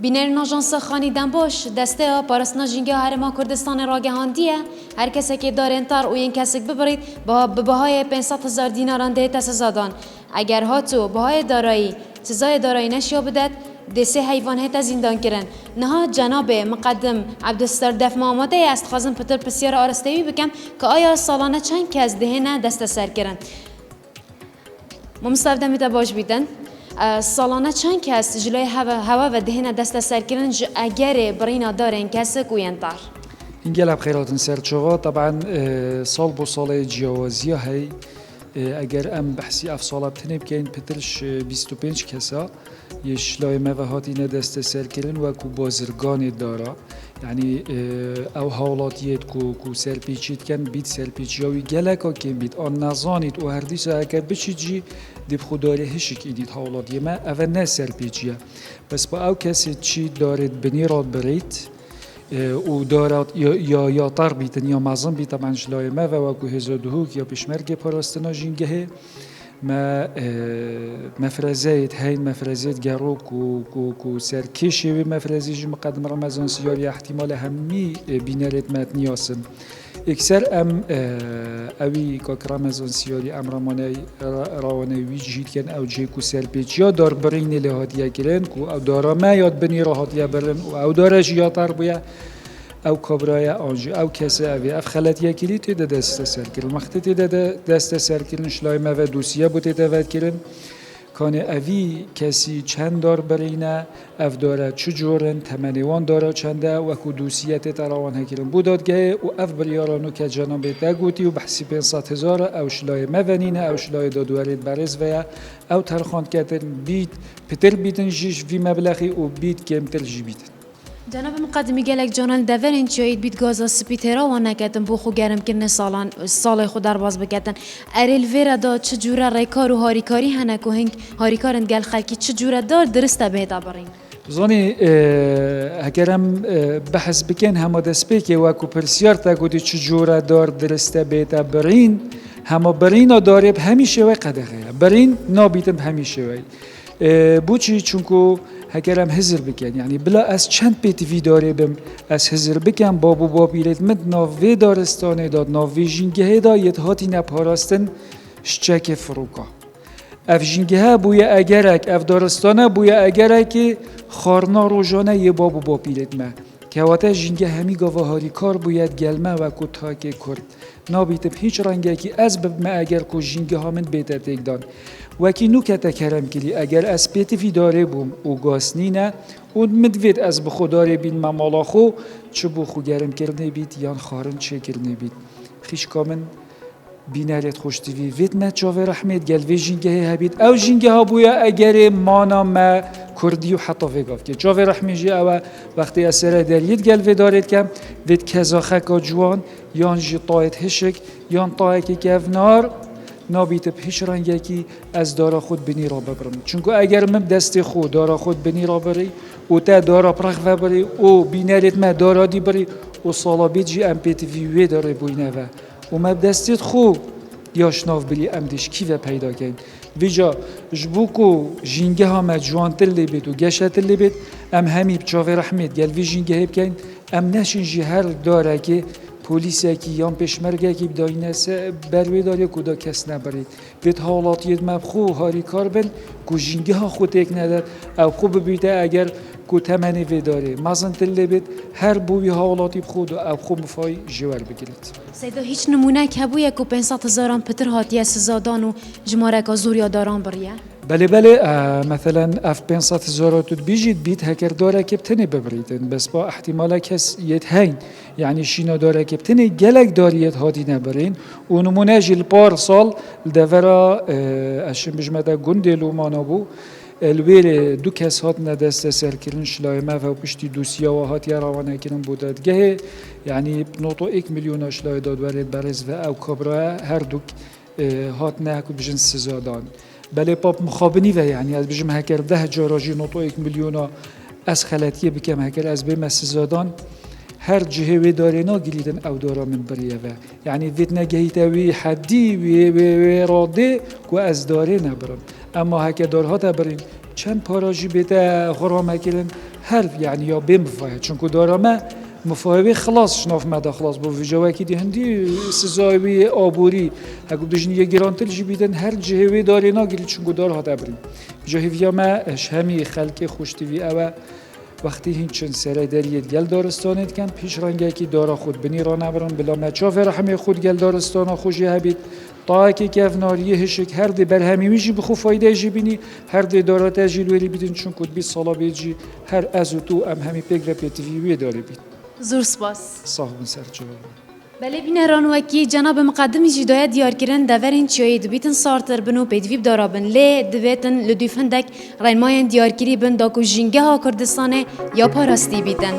بینرین آژانس خانیدن باش دسته پارسنا جنگی هرما کردستان راگهاندیه هر کسی که دارن تر و این کسی ببرید با بهای 500,000 دیناران ده سزادان اگر هاتو بهای دارایی سزای دارایی نشیا بدد دسه حیوان هتا زندان کرن نها جناب مقدم عبدالستار دف محمده است خازم پتر پسیار آرستوی بکم که آیا سالانه چند کس دهنه دست سر کرن ممستف دمیتا باش بیدن سالانه چند کس جلوی هوا و دهنه دست سر کردن اگر برینا دارن کس کوینتر اینجا بخیراتن سرچوغا طبعا سال بو سال جیاوازیه هی اگر ام بحثی اف سال بتنی بکن پترش 25 کسا یش لای موهاتی ندست سر کردن و کو بازرگان دارا یعنی او حالاتیت کو سرپیچید کن بید سرپیچیاوی گلکا کن بید آن نزانید و هر دیسه اگر بچیجی دیب خوداری هشک ایدید حالاتی ما اول نه سرپیچیه بس با او کسی چی دارد بنیراد برید و دارد یا طار بیتن یا مازن بیت طبعا جلای ما و کو هزودهوک یا پشمرگ پاراستنا جنگه ما مفرزات هاي مفرزات جاروك و سركيشي ومفرزيج مقدم رمضان سياري احتمال همي بينارت مات نياسن اكثر ام اوي كاك رمضان سياري ام رواني ويجيت كان او جيكو سربيج يا دار برين اللي هاديه كرن كو او دارا ما ياد بني راهاتيه برن او دارا جيا طربيه او کبرای آنجا او کسی اوی اف خلطیه کلی تیده دست سر کرد مختی تیده دست سر کردن شلای ما و دوسیه بود تیده ود کردن کانه اوی کسی چند دار برینه اف داره چجورن تمنیوان داره چنده و کو دوسیه تراوان هکرن بودادگه و اف بریارانو که جناب تگوتی و بحثی 500,000 او شلای مونینه او شلای دادوارید برز و او ترخاند کردن بید پتر بیدن جیش وی مبلغی و بید کمتر جی بیدن جناب مقدمی گلک جانان دورین چوید بید گازا سپیترا و نکتن بو خو گرم کردن سال خود در باز بکتن اریل ویرا دا چجوره ریکار و هاریکاری هنک و هنگ هاریکارن گل خلکی چجوره دار درسته بهتا برین زانی اگرم بحث بکن همه دست بکی و کو پرسیار تا گودی چجوره دار درسته بهتا برین همه برین داره به همیشه و قدغه برین نابیتم همیشه و بوچی چونکو هکرم هزر بکن یعنی بلا از چند بیت وی داره بم از هزر بکن بابو بابیلت مد ناوی دارستانه داد ناوی جنگه دا یت هاتی نپاراستن شچک فروکا اف جنگه بوی اگرک اف دارستانه بوی اگرک خارنا روزانه یه بابو بابیلت ما که واتا جنگه همی گاوهاری کار باید گلمه و کتاک کرد نابیتم هیچ رنگه که از بب ما اگر کو جنگه ها من بیتر تکدان وکی نکته کرم کلی اگر از پیت وی داره بوم او گاسنینه اون مدوید از بخوداره بین ممالا خو چه بخو گرم کرنه بید یان خارن چه کرنه بید خیش کامن بینارت خوشتوی وید ما جاوه رحمت گل وی جنگه هبید او جنگه ها بویا اگر مانا ما کردی و حتی وگاف که جاوه رحمت جی او وقتی اثر دارید گل وی دارید کم وید کزاخه که جوان یان جی طایت هشک یان طایکی کفنار نابیت پیش رنگی که از دارا خود بنی را ببرم چونکه اگر من دست خود دارا خود بنی را بری و تا دارا پرخ و بری و بینارت ما دارا دی بری و صلابیت جی ام پیت ویوی داره بوینه و ما دستت خود یاشناف بلی ام دیش کی و پیدا کن ویجا جبوکو جنگه ها ما جوانتر لیبید و گشتر لیبید ام همی بچاوه رحمت گل وی جنگه هب کن ام نشین جی هر داره که پلیسی که یان پشمرگی که بداینه بروی داری کدا کس نبرید بید حالاتیت مبخو هاری کار بن کو جنگه ها خود یک نداد او خوب بیده اگر کو تمنی وی داره مازن تله بید هر بوی حالاتی بخود او خوب مفای جوار بگیرید سیدا هیچ نمونه که بوی کو 500,000 پتر هاتیه سزادان و جماره که زوریا داران بریه بله مثلا اف 500,000 تود بیجید بید هکر داره که بتنی ببریدن بس با احتمال کس یت هین یعنی شینا داره که بتنی گلک داریت هاتی نبرین و نمونه جیل پار سال دورا اشم بجمده گندلو مانابو الویل دو کس هات ندست سر کردن شلای ما و پشتی دوسیا و هات یا روانه کردن بودادگه یعنی نوتو 1 میلیون شلای دادورید برز و او کبرا هر دو هات نه کو بجن سزادان بله پاپ مخابنی و یعنی از بجم هکر 10 جاراجی نوتو 1 میلیون از خلطیه بکم هکر از بیم سزادان هر جهه وی دارینا گلیدن او دارا من بریه و یعنی وید نگهیت وی حدی وی راده که از داره نبرن اما هکر دارها تبرین چند پاراجی بیده غرام هکرن هر يعني یا بیم فاید چون که دارم مفاهمه خلاص شناف مدا خلاص با ویژه کی دی هندی سزاوی آبوری اگه دژنی یه گرانتل جی بیدن هر جهوی داری ناگیری چون که دار هات ابریم جهی ویا ما همی خلق خوشتیوی او وقتی هیچن سرای دریت گل دارستانت کن پیش رنگی کی دارا خود بنی را نبرن بلا مچاف رحمی خود گل دارستان خوشی هبید تا کی کف ناریه هشک هر دی بر همی میجی بخو فایده جی بینی هر دی دارات اجیل وری بیدن چون کد بی سالا بیجی هر از تو ام همی پیگر پیتوی داری بید زور سپاس صاحب سر جواب بله بین رانوکی جناب مقدمی جدای دیار کردن دورین چیای دبیتن سارتر بنو پیدویب دارابن لی دویتن لدوفندک رنماین دیار کری بن داکو جنگه ها کردستانه یا پاراستی بیتن